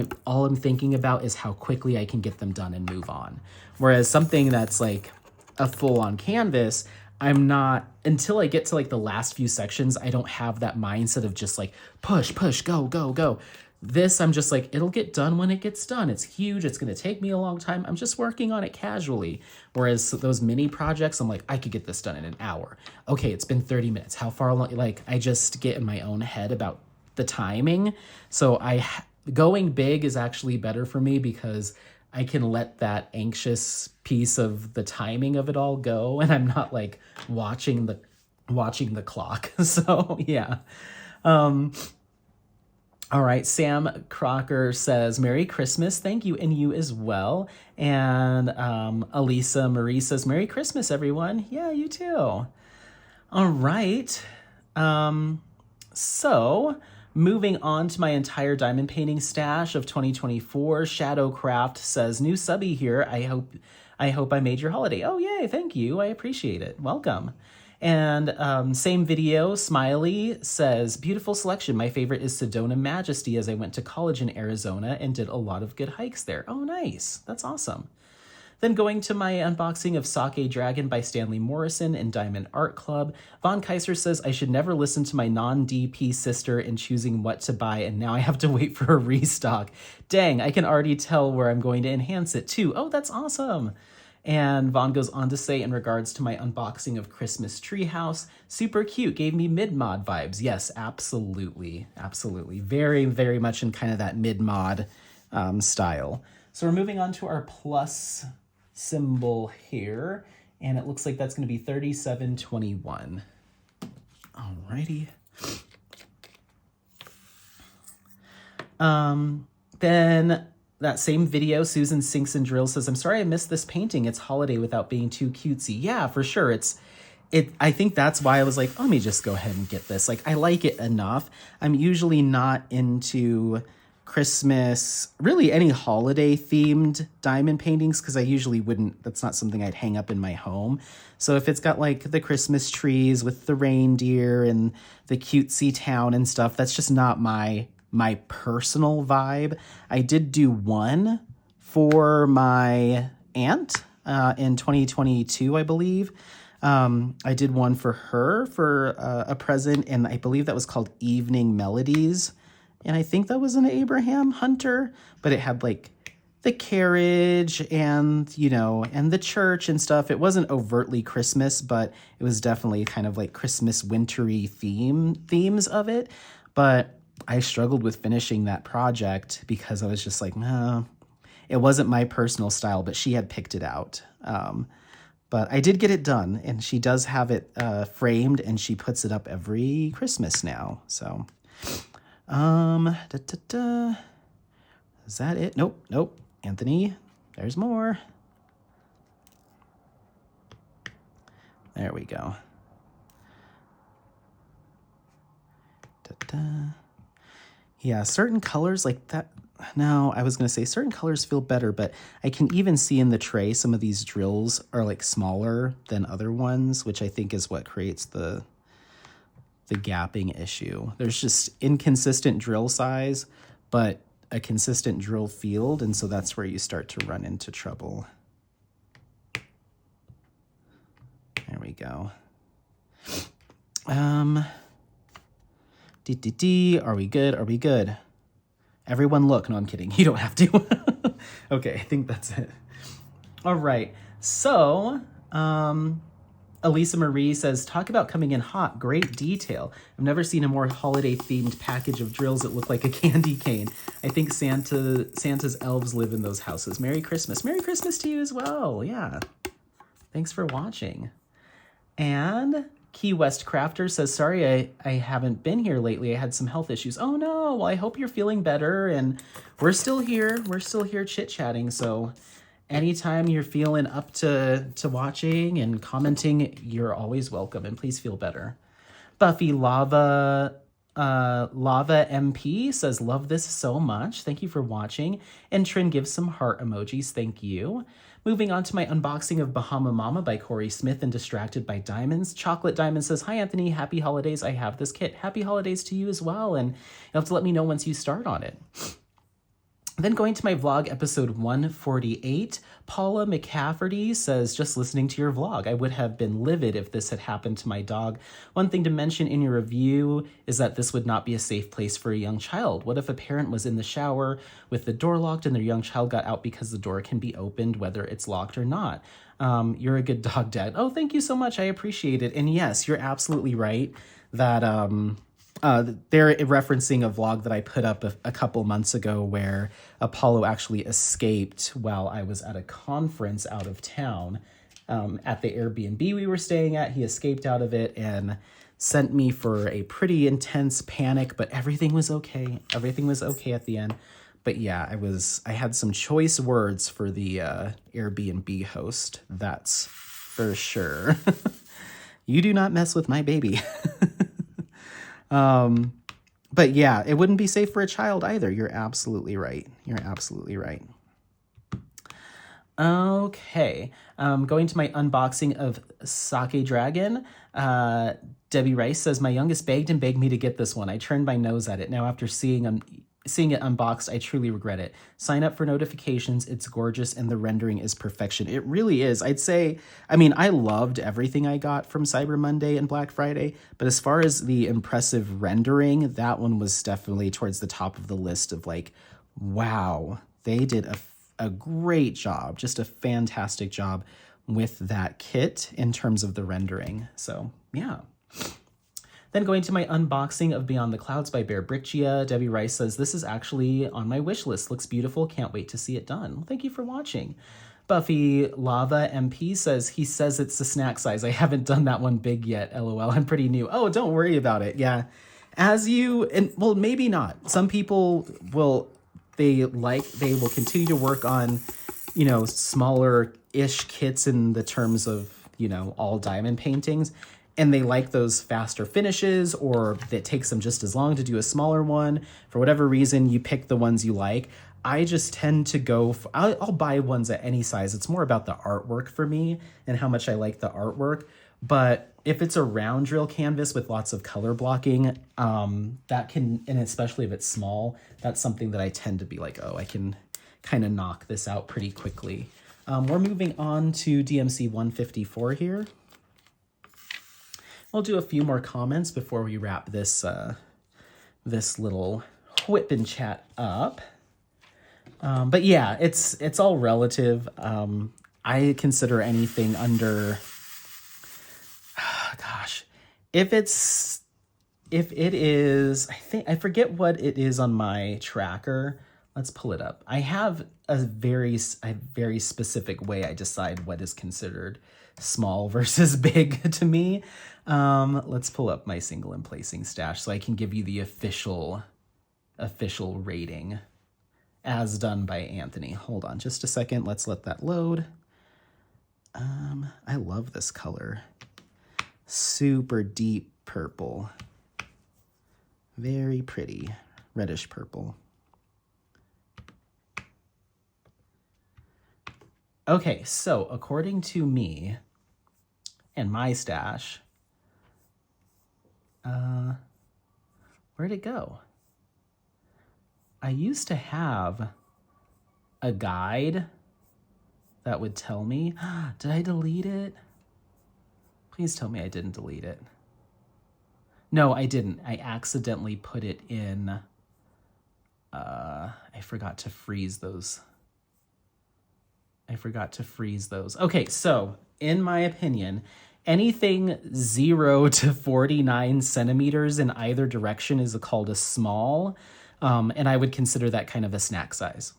I'm thinking about is how quickly I can get them done and move on. Whereas something that's like a full-on canvas, I'm not, until I get to like the last few sections, I don't have that mindset of just like push, go. This, I'm just like, it'll get done when it gets done. It's huge. It's going to take me a long time. I'm just working on it casually. Whereas those mini projects, I'm like, I could get this done in an hour. Okay, it's been 30 minutes. How far along? Like, I just get in my own head about the timing. So going big is actually better for me because I can let that anxious piece of the timing of it all go, and I'm not like watching the clock. So yeah. All right, Sam Crocker says, Merry Christmas. Thank you, and you as well. And Elisa Marie says, Merry Christmas, everyone. Yeah, you too. All right. So moving on to my entire diamond painting stash of 2024, Shadowcraft says, new subby here. I hope I made your holiday. Oh, yay, thank you. I appreciate it. Welcome. And same video, Smiley says, beautiful selection. My favorite is Sedona Majesty, as I went to college in Arizona and did a lot of good hikes there. Oh, nice. That's awesome. Then going to my unboxing of Sake Dragon by Stanley Morrison and Diamond Art Club, Von Kaiser says, I should never listen to my non-DP sister in choosing what to buy, and now I have to wait for a restock. Dang, I can already tell where I'm going to enhance it too. Oh, that's awesome. And Vaughn goes on to say, in regards to my unboxing of Christmas Treehouse, super cute, gave me mid-mod vibes. Yes, absolutely. Absolutely. Very, very much in kind of that mid-mod style. So we're moving on to our plus symbol here, and it looks like that's going to be 3721. Alrighty. Then that same video, Susan Sinks and Drill says, I'm sorry I missed this painting. It's holiday without being too cutesy. Yeah, for sure. I think that's why I was like, let me just go ahead and get this. Like, I like it enough. I'm usually not into Christmas, really any holiday themed diamond paintings, because I usually that's not something I'd hang up in my home. So if it's got like the Christmas trees with the reindeer and the cutesy town and stuff, that's just not my personal vibe. I did do one for my aunt in 2022, I believe. I did one for her for a present, and I believe that was called Evening Melodies. And I think that was an Abraham Hunter, but it had like the carriage and, and the church and stuff. It wasn't overtly Christmas, but it was definitely kind of like Christmas wintry themes of it. But I struggled with finishing that project because I was just like, no, it wasn't my personal style, but she had picked it out. But I did get it done, and she does have it framed, and she puts it up every Christmas now. So, is that it? Nope. Anthony, There's more. There we go. Da-da. Yeah, certain colors like that. No, I was going to say certain colors feel better, but I can even see in the tray some of these drills are like smaller than other ones, which I think is what creates the gapping issue. There's just inconsistent drill size, but a consistent drill field, and so that's where you start to run into trouble. There we go. Are we good? Are we good? Everyone look. No, I'm kidding. You don't have to. Okay, I think that's it. All right. So, Elisa Marie says, talk about coming in hot. Great detail. I've never seen a more holiday-themed package of drills that look like a candy cane. I think Santa's elves live in those houses. Merry Christmas. Merry Christmas to you as well. Yeah. Thanks for watching. And Key West Crafter says, sorry, I haven't been here lately. I had some health issues. Oh no, well, I hope you're feeling better, and we're still here. We're still here chit-chatting, so anytime you're feeling up to watching and commenting, you're always welcome, and please feel better. Buffy Lava MP says, love this so much. Thank you for watching. And Trin gives some heart emojis. Thank you. Moving on to my unboxing of Bahama Mama by Corey Smith and Distracted by Diamonds. Chocolate Diamond says, hi, Anthony. Happy holidays. I have this kit. Happy holidays to you as well. And you'll have to let me know once you start on it. Then going to my vlog, episode 148, Paula McCafferty says, just listening to your vlog, I would have been livid if this had happened to my dog. One thing to mention in your review is that this would not be a safe place for a young child. What if a parent was in the shower with the door locked and their young child got out because the door can be opened, whether it's locked or not? You're a good dog dad. Oh, thank you so much. I appreciate it. And yes, you're absolutely right that they're referencing a vlog that I put up a couple months ago where Apollo actually escaped while I was at a conference out of town at the Airbnb we were staying at. He escaped out of it and sent me for a pretty intense panic, but everything was okay. Everything was okay at the end. But yeah, I had some choice words for the Airbnb host. That's for sure. You do not mess with my baby. But yeah, it wouldn't be safe for a child either. You're absolutely right. You're absolutely right. Okay. Going to my unboxing of Sake Dragon. Debbie Rice says, my youngest begged and begged me to get this one. I turned my nose at it. Now after seeing it unboxed, I truly regret it. Sign up for notifications. It's gorgeous and the rendering is perfection. It really is. I'd say, I loved everything I got from Cyber Monday and Black Friday, but as far as the impressive rendering, that one was definitely towards the top of the list of like, wow, they did a great job, just a fantastic job with that kit in terms of the rendering. So yeah. Then going to my unboxing of Beyond the Clouds by Bear Bricia, Debbie Rice says, this is actually on my wish list. Looks beautiful. Can't wait to see it done. Well, thank you for watching. Buffy Lava MP says, he says it's the snack size. I haven't done that one big yet. LOL. I'm pretty new. Oh, don't worry about it. Yeah. Well, maybe not. Some people they will continue to work on, smaller-ish kits in the terms of, all diamond paintings. And they like those faster finishes, or it takes them just as long to do a smaller one. For whatever reason, you pick the ones you like. I just tend to go, I'll buy ones at any size. It's more about the artwork for me and how much I like the artwork. But if it's a round drill canvas with lots of color blocking, that can, and especially if it's small, that's something that I tend to be like, oh, I can kind of knock this out pretty quickly. We're moving on to DMC 154 here. We'll do a few more comments before we wrap this this little whip and chat up. But yeah, it's all relative. I consider anything under, if it is, I forget what it is on my tracker. Let's pull it up. I have a very specific way I decide what is considered small versus big to me. Let's pull up my single and placing stash so I can give you the official rating. as done by Anthony. Hold on just a second. Let's let that load. I love this color. Super deep purple. Very pretty. Reddish purple. Okay, so according to me and my stash, where'd it go? I used to have a guide that would tell me, did I delete it? Please tell me I didn't delete it. No, I didn't. I accidentally put it in, I forgot to freeze those. Okay, so in my opinion, anything 0 to 49 centimeters in either direction is called a small, and I would consider that kind of a snack size.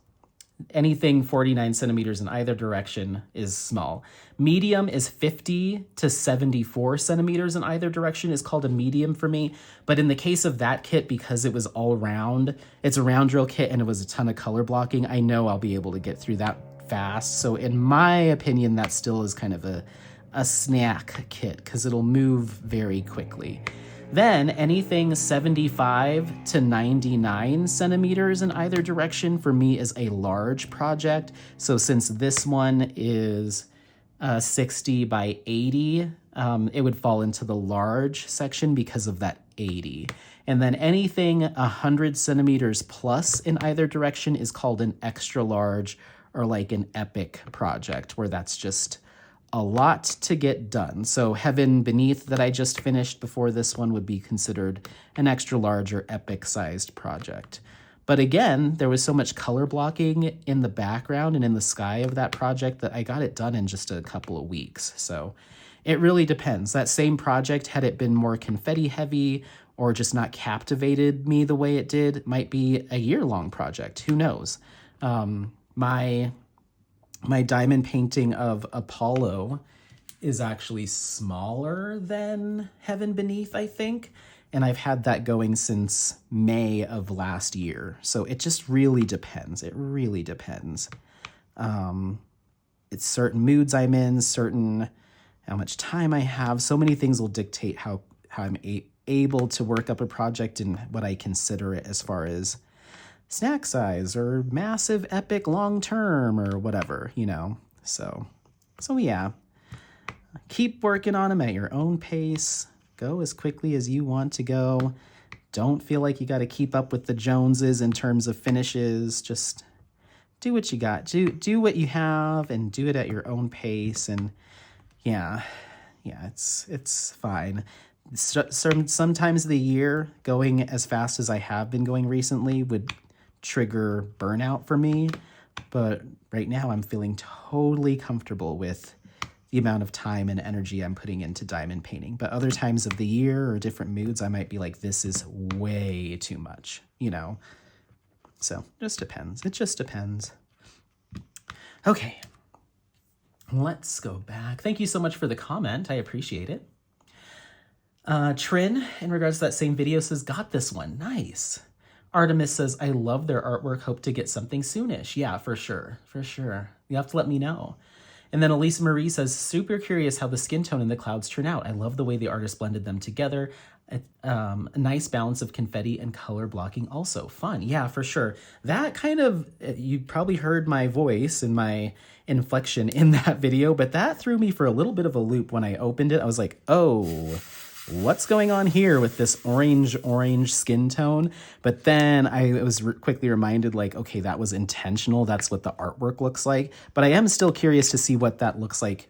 Anything 49 centimeters in either direction is small. Medium is 50 to 74 centimeters in either direction is called a medium for me. But in the case of that kit, because it was all round, it's a round drill kit and it was a ton of color blocking, I know I'll be able to get through that fast. So in my opinion, that still is kind of a snack kit because it'll move very quickly. Then anything 75 to 99 centimeters in either direction for me is a large project. So since this one is 60 by 80, it would fall into the large section because of that 80. And then anything 100 centimeters plus in either direction is called an extra large or like an epic project, where that's just a lot to get done. So Heaven Beneath that I just finished before this one would be considered an extra large or epic sized project. But again, there was so much color blocking in the background and in the sky of that project that I got it done in just a couple of weeks. So it really depends. That same project, had it been more confetti heavy or just not captivated me the way it did, might be a year-long project. Who knows? My diamond painting of Apollo is actually smaller than Heaven Beneath, I think. And I've had that going since May of last year. So it just really depends. It really depends. It's certain moods I'm in, certain how much time I have. So many things will dictate how I'm able to work up a project and what I consider it as far as snack size or massive epic long term or whatever, you know. So yeah, keep working on them at your own pace. Go as quickly as you want to go. Don't feel like you got to keep up with the Joneses in terms of finishes. Just do what you got. Do what you have and do it at your own pace. And yeah, it's fine. Sometimes the year going as fast as I have been going recently would trigger burnout for me, but right now I'm feeling totally comfortable with the amount of time and energy I'm putting into diamond painting. But other times of the year or different moods, I might be like, this is way too much, you know? So just depends. It just depends. Okay, let's go back. Thank you so much for the comment. I appreciate it. Trin, in regards to that same video, says, got this one. Nice. Artemis says, I love their artwork. Hope to get something soonish. Yeah, for sure. For sure. You have to let me know. And then Elisa Marie says, super curious how the skin tone in the clouds turn out. I love the way the artist blended them together. A nice balance of confetti and color blocking also. Fun. Yeah, for sure. That kind of, you probably heard my voice and my inflection in that video, but that threw me for a little bit of a loop when I opened it. I was like, oh, what's going on here with this orange skin tone? But then I was quickly reminded, like, okay, that was intentional. That's what the artwork looks like. But I am still curious to see what that looks like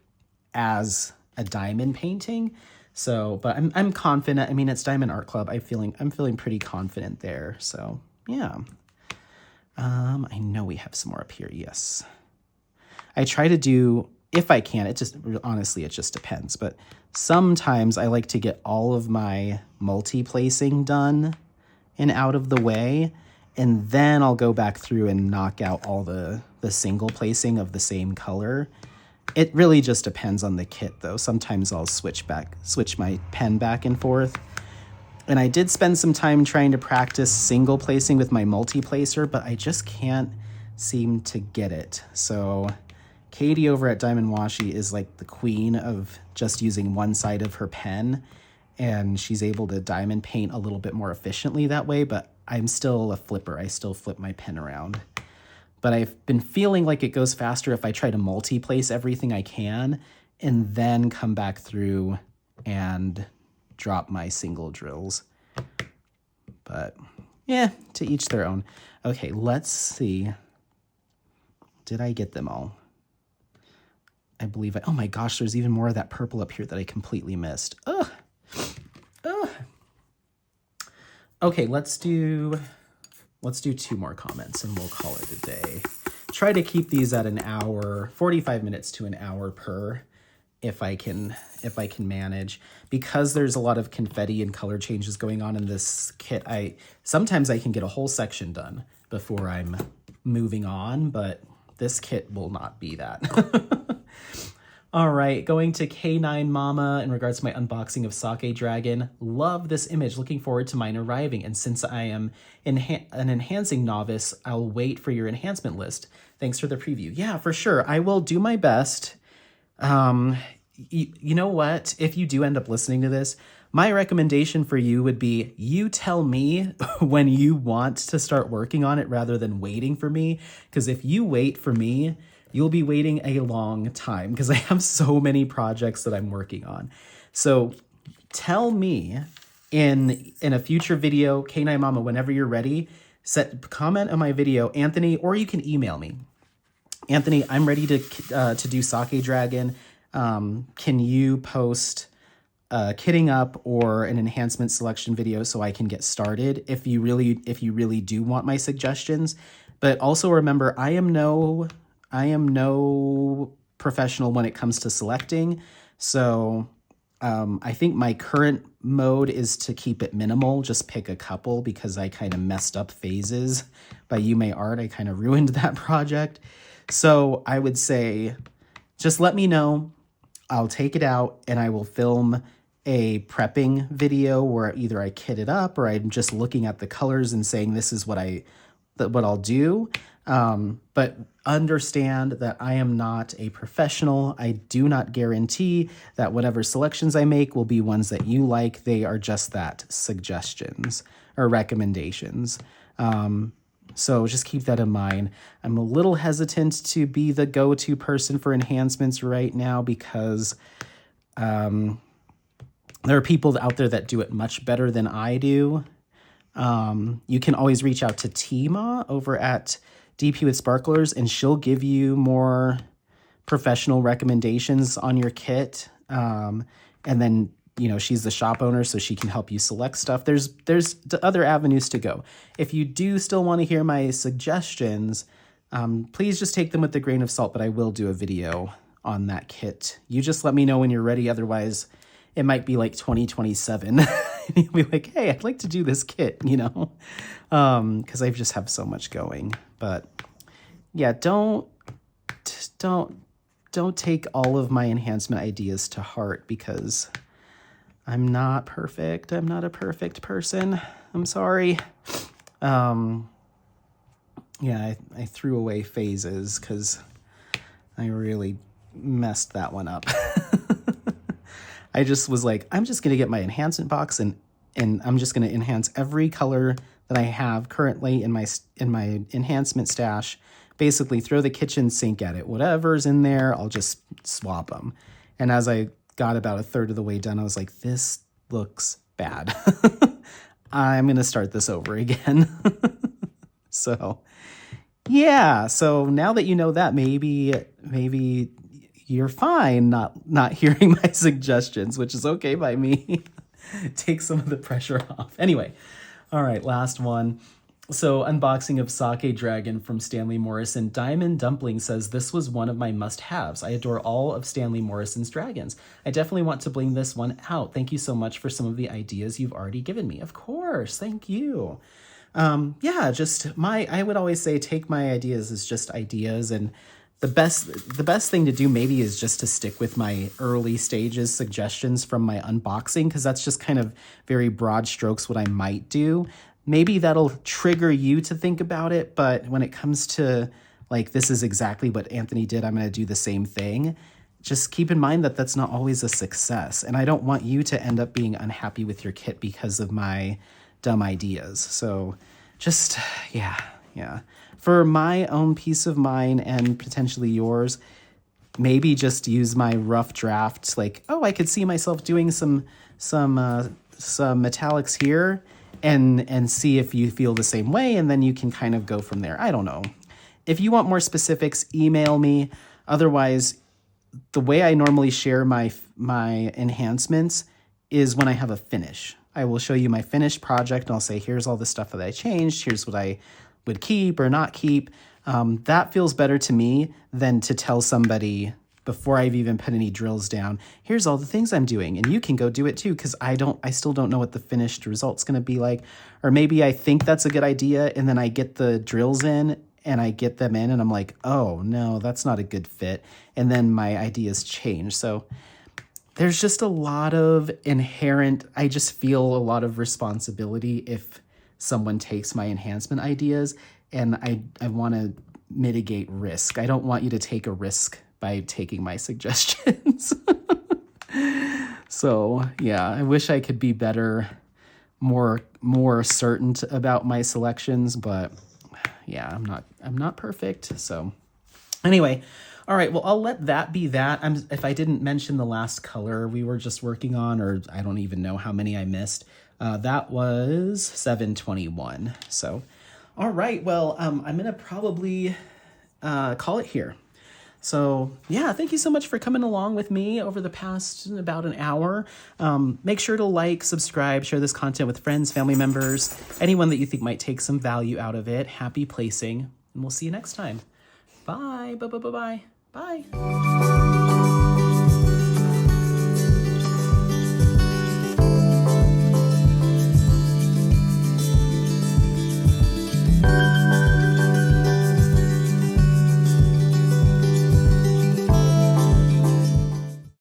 as a diamond painting. So, but I'm confident. I mean, it's Diamond Art Club. I'm feeling pretty confident there. So yeah. I know we have some more up here. Yes. I try to do, if I can, it just depends. But sometimes I like to get all of my multi-placing done and out of the way. And then I'll go back through and knock out all the single placing of the same color. It really just depends on the kit, though. Sometimes I'll switch my pen back and forth. And I did spend some time trying to practice single placing with my multi-placer, but I just can't seem to get it. So Katie over at Diamond Washi is like the queen of just using one side of her pen, and she's able to diamond paint a little bit more efficiently that way, but I'm still a flipper. I still flip my pen around. But I've been feeling like it goes faster if I try to multi-place everything I can and then come back through and drop my single drills. But yeah, to each their own. Okay, let's see. Did I get them all? I believe oh my gosh, there's even more of that purple up here that I completely missed. Ugh. Ugh. Okay, let's do 2 more comments and we'll call it a day. Try to keep these at an hour, 45 minutes to an hour per, if I can manage. Because there's a lot of confetti and color changes going on in this kit, sometimes I can get a whole section done before I'm moving on, but this kit will not be that. All right, going to K9 Mama in regards to my unboxing of Sake Dragon. Love this image. Looking forward to mine arriving. And since I am an enhancing novice, I'll wait for your enhancement list. Thanks for the preview. Yeah, for sure. I will do my best. You know what? If you do end up listening to this, my recommendation for you would be you tell me when you want to start working on it rather than waiting for me. Because if you wait for me, you'll be waiting a long time because I have so many projects that I'm working on. So tell me in a future video, K9 Mama, whenever you're ready, comment on my video, Anthony, or you can email me. Anthony, I'm ready to do Sake Dragon. Can you post kitting up or an enhancement selection video so I can get started if you really do want my suggestions? But also remember, I am no professional when it comes to selecting. So I think my current mode is to keep it minimal, just pick a couple because I kind of messed up phases by Yume Art. I kind of ruined that project. So I would say, just let me know. I'll take it out and I will film a prepping video where either I kit it up or I'm just looking at the colors and saying this is what I'll do. But understand that I am not a professional. I do not guarantee that whatever selections I make will be ones that you like. They are just that, suggestions or recommendations. So just keep that in mind. I'm a little hesitant to be the go-to person for enhancements right now because there are people out there that do it much better than I do. You can always reach out to Tima over at DP with Sparklers, and she'll give you more professional recommendations on your kit. And then, she's the shop owner, so she can help you select stuff. There's other avenues to go. If you do still want to hear my suggestions, please just take them with a grain of salt, but I will do a video on that kit. You just let me know when you're ready. Otherwise, it might be like 2027. And you'll be like, hey, I'd like to do this kit, because I just have so much going. But yeah, don't take all of my enhancement ideas to heart because I'm not perfect. I'm not a perfect person. I'm sorry. Yeah, I threw away phases because I really messed that one up. I just was like, I'm just going to get my enhancement box and I'm just going to enhance every color that I have currently in my enhancement stash. Basically throw the kitchen sink at it. Whatever's in there, I'll just swap them. And as I got about a third of the way done, I was like, this looks bad. I'm going to start this over again. So yeah, so now that you know that, maybe you're fine not hearing my suggestions, which is okay by me. Take some of the pressure off. Anyway, all right, last one. So unboxing of Sake Dragon from Stanley Morrison. Diamond Dumpling says, this was one of my must-haves. I adore all of Stanley Morrison's dragons. I definitely want to bling this one out. Thank you so much for some of the ideas you've already given me. Of course, thank you. Yeah, I would always say take my ideas as just ideas, and the best thing to do maybe is just to stick with my early stages suggestions from my unboxing, because that's just kind of very broad strokes what I might do. Maybe that'll trigger you to think about it, but when it comes to like, this is exactly what Anthony did, I'm going to do the same thing. Just keep in mind that that's not always a success. And I don't want you to end up being unhappy with your kit because of my dumb ideas. So just, yeah. For my own peace of mind and potentially yours, maybe just use my rough draft. Like, oh, I could see myself doing some metallics here, and see if you feel the same way, and then you can kind of go from there. I don't know. If you want more specifics, email me. Otherwise, the way I normally share my enhancements is when I have a finish. I will show you my finished project, and I'll say, here's all the stuff that I changed. Here's what I would keep or not keep. That feels better to me than to tell somebody before I've even put any drills down, here's all the things I'm doing, and you can go do it too, because I still don't know what the finished result's going to be like. Or maybe I think that's a good idea, and then I get the drills in, and I get them in, and I'm like, oh no, that's not a good fit. And then my ideas change. So there's just a lot of inherent, I just feel a lot of responsibility if someone takes my enhancement ideas, and I want to mitigate risk. I don't want you to take a risk by taking my suggestions. So yeah, I wish I could be better, more certain about my selections, but yeah, I'm not perfect. So anyway, all right, well, I'll let that be that. If I didn't mention the last color we were just working on, or I don't even know how many I missed, that was 721. So, all right, well, I'm going to probably call it here. So yeah, thank you so much for coming along with me over the past about an hour. Make sure to like, subscribe, share this content with friends, family members, anyone that you think might take some value out of it. Happy placing, and we'll see you next time. Bye. Bye.